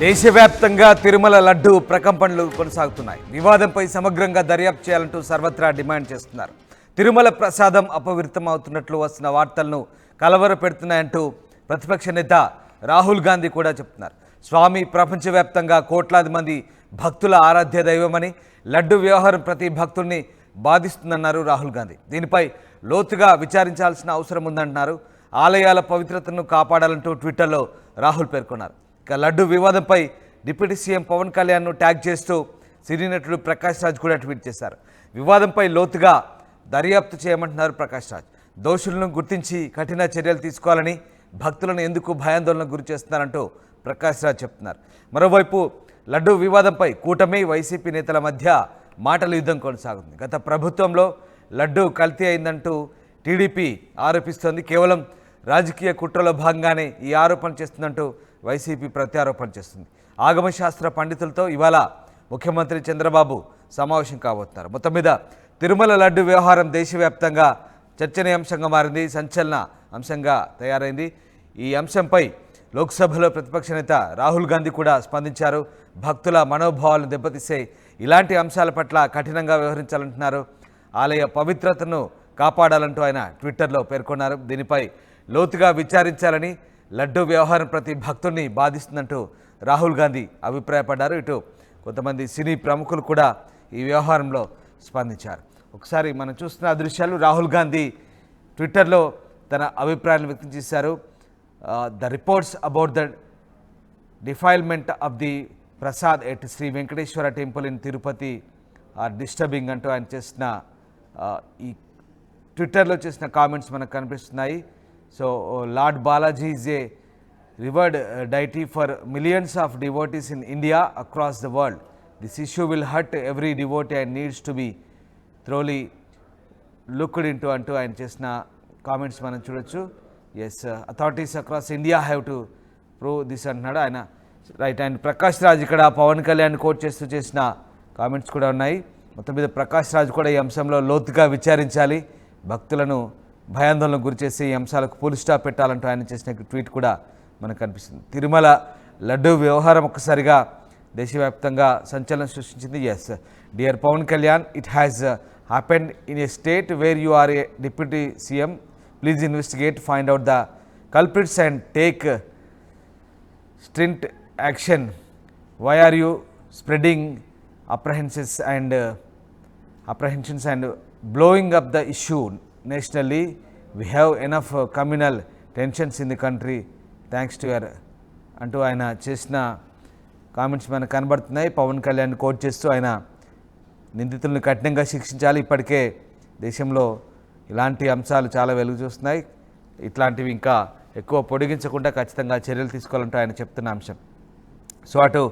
దేశవ్యాప్తంగా తిరుమల లడ్డు ప్రకంపనలు కొనసాగుతున్నాయి. వివాదంపై సమగ్రంగా దర్యాప్తు చేయాలంటూ సర్వత్రా డిమాండ్ చేస్తున్నారు. తిరుమల ప్రసాదం అపవిత్రం అవుతున్నట్లు వస్తున్న వార్తలను కలవరపెడుతున్నాయంటూ ప్రతిపక్ష నేత రాహుల్ గాంధీ కూడా చెప్తున్నారు. స్వామి ప్రపంచవ్యాప్తంగా కోట్లాది మంది భక్తుల ఆరాధ్య దైవమని, లడ్డు వ్యవహారం ప్రతి భక్తుల్ని బాధిస్తుందన్నారు రాహుల్ గాంధీ. దీనిపై లోతుగా విచారించాల్సిన అవసరం ఉందంటున్నారు. ఆలయాల పవిత్రతను కాపాడాలంటూ ట్విట్టర్లో రాహుల్ పేర్కొన్నారు. ఇక లడ్డు వివాదంపై డిప్యూటీ సీఎం పవన్ కళ్యాణ్ను ట్యాగ్ చేస్తూ సినీ నటుడు ప్రకాష్ రాజ్ కూడా ట్వీట్ చేశారు. వివాదంపై లోతుగా దర్యాప్తు చేయమంటున్నారు ప్రకాష్ రాజ్. దోషులను గుర్తించి కఠిన చర్యలు తీసుకోవాలని, భక్తులను ఎందుకు భయాందోళనకు గురి చేస్తున్నారంటూ ప్రకాష్ రాజ్ చెప్తున్నారు. మరోవైపు లడ్డు వివాదంపై కూటమి, వైసీపీ నేతల మధ్య మాటల యుద్ధం కొనసాగుతుంది. గత ప్రభుత్వంలో లడ్డు కల్తీ అయిందంటూ టీడీపీ ఆరోపిస్తోంది. కేవలం రాజకీయ కుట్రలో భాగంగానే ఈ ఆరోపణ చేస్తుందంటూ వైసీపీ ప్రత్యారోపణ చేస్తుంది. ఆగమశాస్త్ర పండితులతో ఇవాళ ముఖ్యమంత్రి చంద్రబాబు సమావేశం కాబోతున్నారు. మొత్తం మీద తిరుమల లడ్డు వ్యవహారం దేశవ్యాప్తంగా చర్చనీయాంశంగా మారింది, సంచలన అంశంగా తయారైంది. ఈ అంశంపై లోక్సభలో ప్రతిపక్ష నేత రాహుల్ గాంధీ కూడా స్పందించారు. భక్తుల మనోభావాలను దెబ్బతీసే ఇలాంటి అంశాల పట్ల కఠినంగా వ్యవహరించాలంటున్నారు. ఆలయ పవిత్రతను కాపాడాలంటూ ఆయన ట్విట్టర్లో పేర్కొన్నారు. దీనిపై లోతుగా విచారించాలని, లడ్డు వ్యవహారం ప్రతి భక్తుల్ని బాధిస్తుందంటూ రాహుల్ గాంధీ అభిప్రాయపడ్డారు. ఇటు కొంతమంది సినీ ప్రముఖులు కూడా ఈ వ్యవహారంలో స్పందించారు. ఒకసారి మనం చూస్తున్న దృశ్యాలు. రాహుల్ గాంధీ ట్విట్టర్లో తన అభిప్రాయాలను వ్యక్తం చేశారు. The reports about the defilement of the prasad at Sri Venkateswara temple in Tirupati are disturbing అంటూ ఆయన చేసిన ఈ ట్విట్టర్లో చేసిన కామెంట్స్ మనకు కనిపిస్తున్నాయి. So lord Balaji is a revered deity for millions of devotees in India across the world. This issue will hurt every devotee and needs to be thoroughly looked into అంటూ ఆయన చేసిన కామెంట్స్ మనం చూడొచ్చు. Yes, authorities across India have to prove this అంటున్నాడు ఆయన. Right. And Prakash Raj ఇక్కడ Pawan Kalyan coat చేస్తూ చేసిన కామెంట్స్ కూడా ఉన్నాయి. మొత్తం మీద ప్రకాష్ రాజ్ కూడా ఈ అంశంలో లోతుగా విచారించాలి, భక్తులను భయాందోళనకు గురిచేసి ఈ అంశాలకు పూల్ స్టాప్ పెట్టాలంటూ ఆయన చేసిన ట్వీట్ కూడా మనకు కనిపిస్తుంది. తిరుమల లడ్డు వ్యవహారం ఒక్కసారిగా దేశవ్యాప్తంగా సంచలనం సృష్టించింది. Yes dear Pawan Kalyan, it has happened in a state where you are a deputy CM. Please investigate, find out the culprits and take strict action. Why are you spreading apprehensions and blowing up the issue nationally? We have enough communal tensions in the country thanks to your అంటూ ఆయన చేసిన comments మనకు కనబడుతున్నాయి. Pawan Kalyan coat చేస్తూ ఆయన నిందితులను కఠినంగా శిక్షించాలి, ఇప్పటికే దేశంలో ఇలాంటి అంశాలు చాలా వెలుగు చూస్తున్నాయి, ఇట్లాంటివి ఇంకా ఎక్కువ పొడిగించకుండా ఖచ్చితంగా చర్యలు తీసుకోవాలంటూ ఆయన చెప్తున్న అంశం. సో అటు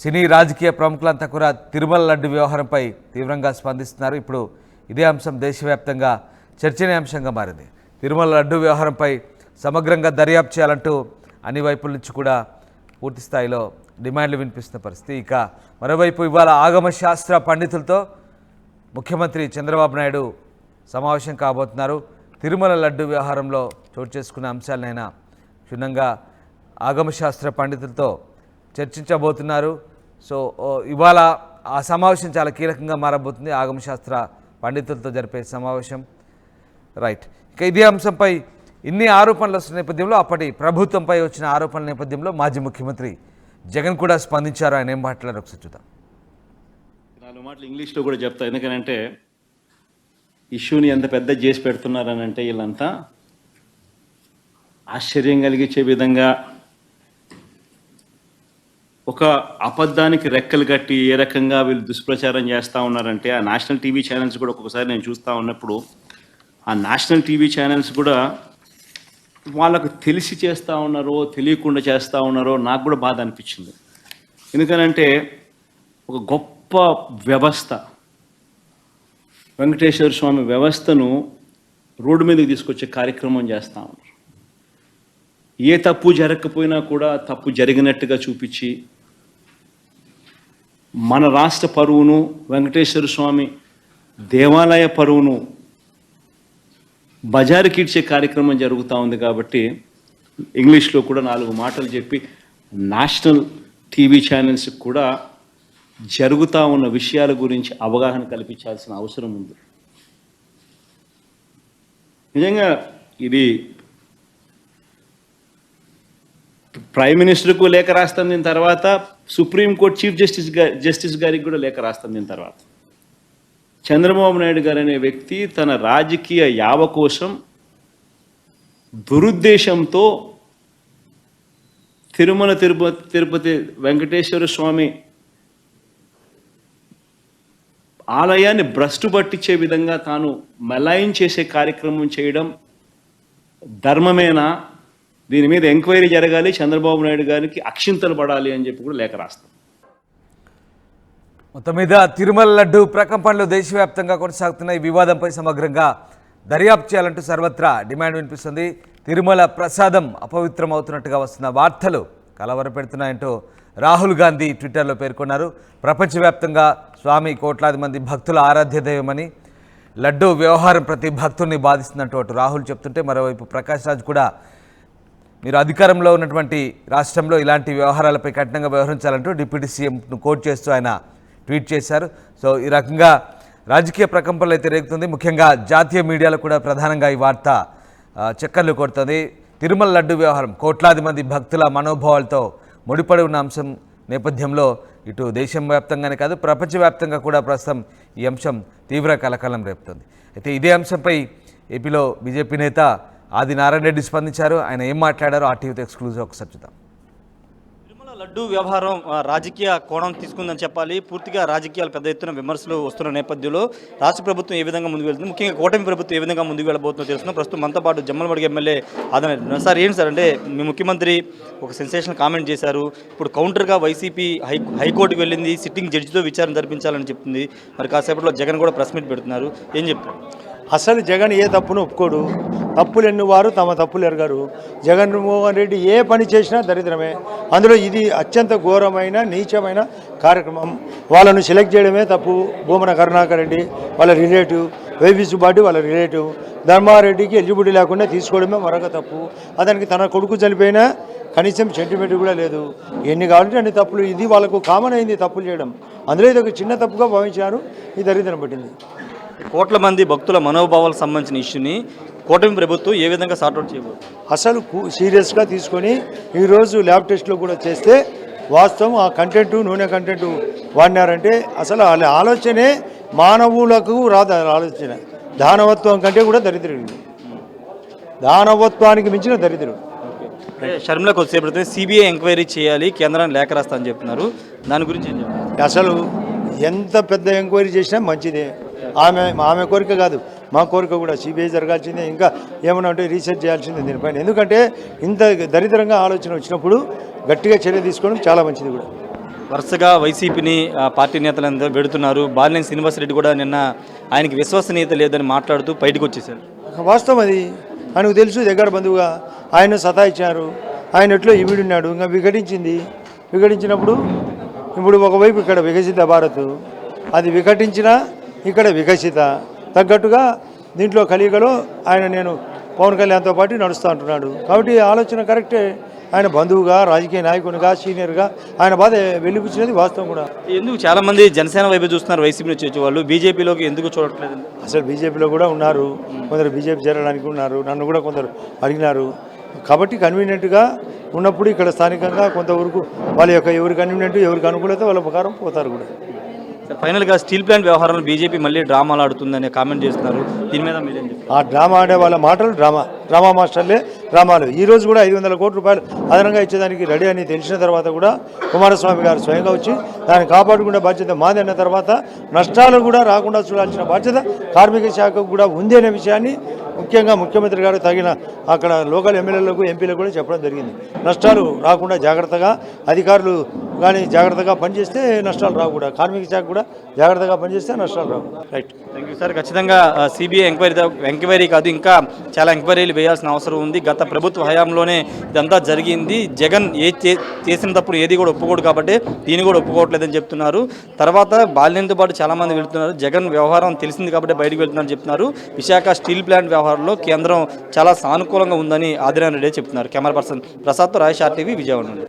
సినీ రాజకీయ ప్రముఖులంతా కూడా తిరుమల లడ్డు వ్యవహారంపై తీవ్రంగా స్పందిస్తున్నారు. ఇప్పుడు ఇదే అంశం దేశవ్యాప్తంగా చర్చనీయాంశంగా మారింది. తిరుమల లడ్డు వ్యవహారంపై సమగ్రంగా దర్యాప్తు చేయాలంటూ అన్ని వైపుల నుంచి కూడా పూర్తి స్థాయిలో డిమాండ్లు వినిపిస్తున్న పరిస్థితి. ఇక మరోవైపు ఇవాళ ఆగమశాస్త్ర పండితులతో ముఖ్యమంత్రి చంద్రబాబు నాయుడు సమావేశం కాబోతున్నారు. తిరుమల లడ్డు వ్యవహారంలో చోటు చేసుకున్న అంశాలనైనా క్షుణ్ణంగా ఆగమశాస్త్ర పండితులతో చర్చించబోతున్నారు. సో ఇవాళ ఆ సమావేశం చాలా కీలకంగా మారబోతుంది, ఆగమశాస్త్ర పండితులతో జరిపే సమావేశం. రైట్. ఇక ఇదే అంశంపై ఇన్ని ఆరోపణలు వస్తున్న నేపథ్యంలో, అప్పటి ప్రభుత్వంపై వచ్చిన ఆరోపణల నేపథ్యంలో మాజీ ముఖ్యమంత్రి జగన్ కూడా స్పందించారు. ఆయన ఏం మాట్లాడారు ఒకసారి చూద్దాం. 4 మాటలు ఇంగ్లీష్లో కూడా చెప్తా. ఎందుకనంటే ఇష్యూని ఎంత పెద్ద చేసి పెడుతున్నారనంటే వీళ్ళంతా ఆశ్చర్యం కలిగించే విధంగా ఒక అబద్ధానికి రెక్కలు కట్టి ఏ రకంగా వీళ్ళు దుష్ప్రచారం చేస్తూ ఉన్నారంటే, ఆ నేషనల్ టీవీ ఛానల్స్ కూడా ఒక్కొక్కసారి నేను చూస్తూ ఉన్నప్పుడు ఆ నేషనల్ టీవీ ఛానల్స్ కూడా వాళ్ళకు తెలిసి చేస్తూ ఉన్నారో తెలియకుండా చేస్తూ ఉన్నారో నాకు కూడా బాధ అనిపించింది. ఎందుకనంటే ఒక గొప్ప వ్యవస్థ, వెంకటేశ్వర స్వామి వ్యవస్థను రోడ్డు మీదకి తీసుకొచ్చే కార్యక్రమం చేస్తూ ఉన్నారు. ఏ తప్పు జరగకపోయినా కూడా తప్పు జరిగినట్టుగా చూపించి మన రాష్ట్ర పరువును, వెంకటేశ్వర స్వామి దేవాలయ పరువును బజారుకిడ్చే కార్యక్రమం జరుగుతూ ఉంది. కాబట్టి ఇంగ్లీష్లో కూడా 4 మాటలు చెప్పి నేషనల్ టీవీ ఛానల్స్కి కూడా జరుగుతూ ఉన్న విషయాల గురించి అవగాహన కల్పించాల్సిన అవసరం ఉంది. నిజంగా ఇది ప్రైమ్ మినిస్టర్కు లేఖ రాస్తాం, దీని తర్వాత సుప్రీంకోర్టు చీఫ్ జస్టిస్ గారికి కూడా లేఖ రాస్తాం. దీని తర్వాత చంద్రబాబు నాయుడు గారు అనే వ్యక్తి తన రాజకీయ యావ కోసం దురుద్దేశంతో తిరుమల తిరుపతి వెంకటేశ్వర స్వామి ఆలయాన్ని భ్రష్టు పట్టించే విధంగా తాను మలాయిన్ చేసే కార్యక్రమం చేయడం ధర్మమేనా, దీని మీద ఎంక్వైరీ జరగాలి, చంద్రబాబు నాయుడు గారికి అక్షింతలు పడాలి అని చెప్పి కూడా లేఖ రాస్తాం. మొత్తం మీద తిరుమల లడ్డు ప్రకంపనలు దేశవ్యాప్తంగా కొనసాగుతున్న ఈ వివాదంపై సమగ్రంగా దర్యాప్తు చేయాలంటూ సర్వత్రా డిమాండ్ వినిపిస్తుంది. తిరుమల ప్రసాదం అపవిత్రం అవుతున్నట్టుగా వస్తున్న వార్తలు కలవరపెడుతున్నాయంటూ రాహుల్ గాంధీ ట్విట్టర్లో పేర్కొన్నారు. ప్రపంచవ్యాప్తంగా స్వామి కోట్లాది మంది భక్తుల ఆరాధ్య దైవమని, లడ్డు వ్యవహారం ప్రతి భక్తుల్ని బాధిస్తున్నట్టు అటు రాహుల్ చెప్తుంటే, మరోవైపు ప్రకాష్ రాజ్ కూడా మీరు అధికారంలో ఉన్నటువంటి రాష్ట్రంలో ఇలాంటి వ్యవహారాలపై కఠినంగా వ్యవహరించాలంటూ డిప్యూటీ సీఎంను కోట్ చేస్తూ ఆయన ట్వీట్ చేశారు. సో ఈ రకంగా రాజకీయ ప్రకంపనలు అయితే రేగుతుంది. ముఖ్యంగా జాతీయ మీడియాలో కూడా ప్రధానంగా ఈ వార్త చక్కర్లు కొడుతుంది. తిరుమల లడ్డు వ్యవహారం కోట్లాది మంది భక్తుల మనోభావాలతో ముడిపడి ఉన్న అంశం నేపథ్యంలో ఇటు దేశం వ్యాప్తంగానే కాదు ప్రపంచవ్యాప్తంగా కూడా ప్రస్తుతం ఈ అంశం తీవ్ర కలకలం రేపుతుంది. అయితే ఇదే అంశంపై ఏపీలో బీజేపీ నేత ఆదినారాయణ రెడ్డి స్పందించారు. ఆయన ఏం మాట్లాడారో ఆర్టీవీతో ఎక్స్క్లూజివ్ ఒకసారి చూద్దాం. తిరుమల లడ్డు వ్యవహారం రాజకీయ కోణం తీసుకుందని చెప్పాలి. పూర్తిగా రాజకీయాలు పెద్ద ఎత్తున విమర్శలు వస్తున్న నేపథ్యంలో రాష్ట్ర ప్రభుత్వం ఏ విధంగా ముందుకు వెళ్తుంది, ముఖ్యంగా కూటమి ప్రభుత్వం ఏ విధంగా ముందుకు వెళ్ళబోతుందో తెలుస్తున్నాం. ప్రస్తుతం మనతో పాటు జమ్మలమడుగు ఎమ్మెల్యే ఆదినారాయణ సార్, ఏంటి సార్ అంటే మీ ముఖ్యమంత్రి ఒక సెన్సేషనల్ కామెంట్ చేశారు. ఇప్పుడు కౌంటర్గా వైసీపీ హైకోర్టుకు వెళ్ళింది, సిట్టింగ్ జడ్జితో విచారణ జరిపించాలని చెప్తుంది. మరి కాసేపట్లో జగన్ కూడా ప్రెస్ మీట్ పెడుతున్నారు, ఏం చెప్తారు? అసలు జగన్ ఏ తప్పును ఒప్పుకోడు, తప్పులు ఎన్నువారు తమ తప్పులు ఎరగారు. జగన్మోహన్ రెడ్డి ఏ పని చేసినా దరిద్రమే. అందులో ఇది అత్యంత ఘోరమైన నీచమైన కార్యక్రమం. వాళ్ళను సెలెక్ట్ చేయడమే తప్పు. భూమన కరుణాకర్ రెడ్డి వాళ్ళ రిలేటివ్, వైవి సుబ్బారెడ్డి వాళ్ళ రిలేటివ్, ధర్మారెడ్డికి ఎలిజిబిలిటీ లేకుండా తీసుకోవడమే మరొక తప్పు. అతనికి తన కొడుకు చనిపోయినా కనీసం సెంటిమెంట్ కూడా లేదు. ఎన్ని కావాలంటే అన్ని తప్పులు. ఇది వాళ్ళకు కామన్ అయింది తప్పులు చేయడం. అందులో ఇది ఒక చిన్న తప్పుగా భావించారు. ఈ దరిద్రం పట్టింది. కోట్ల మంది భక్తుల మనోభావాలకు సంబంధించిన ఇష్యూని కూటమి ప్రభుత్వం ఏ విధంగా సార్ట్అవుట్ చేయబోతుంది? అసలు సీరియస్గా తీసుకొని ఈరోజు ల్యాబ్ టెస్ట్లో కూడా చేస్తే వాస్తవం ఆ కంటెంట్ నూనె కంటెంట్ వాడినారంటే అసలు వాళ్ళ ఆలోచనే మానవులకు రాదు. ఆలోచన దానవత్వం కంటే కూడా దరిద్రుడు, దానవత్వానికి మించిన దరిద్రుడు. షర్మిల కొద్దిసేపు సిబిఐ ఎంక్వైరీ చేయాలి, కేంద్రాన్ని లేఖ రాస్తా అని చెప్తున్నారు. దాని గురించి ఏం చెప్తారు? అసలు ఎంత పెద్ద ఎంక్వైరీ చేసినా మంచిదే. ఆమె కోరిక కాదు, మా కోరిక కూడా సిబిఐ జరగాల్సిందే. ఇంకా ఏమన్నా ఉంటే రీసెర్చ్ చేయాల్సిందే దీనిపైన. ఎందుకంటే ఇంత దరిద్రంగా ఆలోచన వచ్చినప్పుడు గట్టిగా చర్య తీసుకోవడం చాలా మంచిది కూడా. వరుసగా వైసీపీని పార్టీ నేతలందరూ పెడుతున్నారు. బాలినేని శ్రీనివాసరెడ్డి కూడా నిన్న ఆయనకి విశ్వసనీయత లేదని మాట్లాడుతూ బయటకు వచ్చేసారు. వాస్తవం అది. ఆయనకు తెలుసు, దగ్గర బంధువుగా ఆయన సతాయిచ్చారు. ఆయన ఎట్లో ఇవిడున్నాడు. ఇంకా విఘటించినప్పుడు ఇప్పుడు ఒకవైపు ఇక్కడ వికసిత భారత్, అది వికటించినా ఇక్కడ వికసిత తగ్గట్టుగా దీంట్లో కలిగలో నేను పవన్ కళ్యాణ్తో పాటు నడుస్తూ అంటున్నాడు. కాబట్టి ఆలోచన కరెక్టే. ఆయన బంధువుగా, రాజకీయ నాయకునిగా, సీనియర్గా ఆయన బాధ వెలిపించినది వాస్తవం కూడా. ఎందుకు చాలామంది జనసేన వైపు చూస్తున్నారు, వైసీపీ నుంచి వచ్చే వాళ్ళు బీజేపీలోకి ఎందుకు చూడట్లేదు? అసలు బీజేపీలో కూడా ఉన్నారు కొందరు, బీజేపీ చేరడానికి ఉన్నారు. నన్ను కూడా కొందరు అడిగినారు. కాబట్టి కన్వీనియంట్గా ఉన్నప్పుడు ఇక్కడ స్థానికంగా కొంతవరకు వాళ్ళ యొక్క ఎవరి కన్వీనియంట్, ఎవరికి అనుకూలత వాళ్ళ ప్రకారం పోతారు కూడా. ఫైనల్గా స్టీల్ ప్లాంట్ వ్యవహారంలో బీజేపీ మళ్ళీ డ్రామాలు ఆడుతుందని కామెంట్ చేస్తున్నారు. దీని మీద మీరేం చెప్తారు? ఆ డ్రామా ఆడే వాళ్ళ మాటలు డ్రామా మాస్టర్లే డ్రామాలు. ఈరోజు కూడా 500 కోట్ల రూపాయలు అదనంగా ఇచ్చేదానికి రెడీ అని తెలిసిన తర్వాత కూడా కుమారస్వామి గారు స్వయంగా వచ్చి దాన్ని కాపాడుకునే బాధ్యత మాది అన్న తర్వాత నష్టాలు కూడా రాకుండా చూడాల్సిన బాధ్యత కార్మిక శాఖకు కూడా ఉంది అనే విషయాన్ని ముఖ్యంగా ముఖ్యమంత్రి గారు తగిన అక్కడ లోకల్ ఎమ్మెల్యేలకు, ఎంపీలకు కూడా చెప్పడం జరిగింది. నష్టాలు రాకుండా జాగ్రత్తగా అధికారులు కానీ జాగ్రత్తగా పనిచేస్తే నష్టాలు రావు కూడా. కార్మిక శాఖ కూడా జాగ్రత్తగా పనిచేస్తే నష్టాలు రావు. Right, thank you sir. ఖచ్చితంగా సిబిఐ ఎంక్వైరీ కాదు, ఇంకా చాలా ఎంక్వైరీలు వేయాల్సిన అవసరం ఉంది. గత ప్రభుత్వ హయాంలోనే ఇదంతా జరిగింది. జగన్ చేసిన తప్పుడు ఏది కూడా ఒప్పుకోడు కాబట్టి దీన్ని కూడా ఒప్పుకోవట్లేదని చెప్తున్నారు. తర్వాత బాలినేనితో పాటు చాలామంది వెళ్తున్నారు. జగన్ వ్యవహారం తెలిసింది కాబట్టి బయటకు వెళ్తున్నారని చెప్తున్నారు. విశాఖ స్టీల్ ప్లాంట్ వ్యవహారంలో కేంద్రం చాలా సానుకూలంగా ఉందని ఆదినారాయణ రెడ్డి చెప్తున్నారు. కెమెరా పర్సన్ ప్రసాద్తో రాజేష్, ఆర్టీవీ, విజయవాడ నుండి.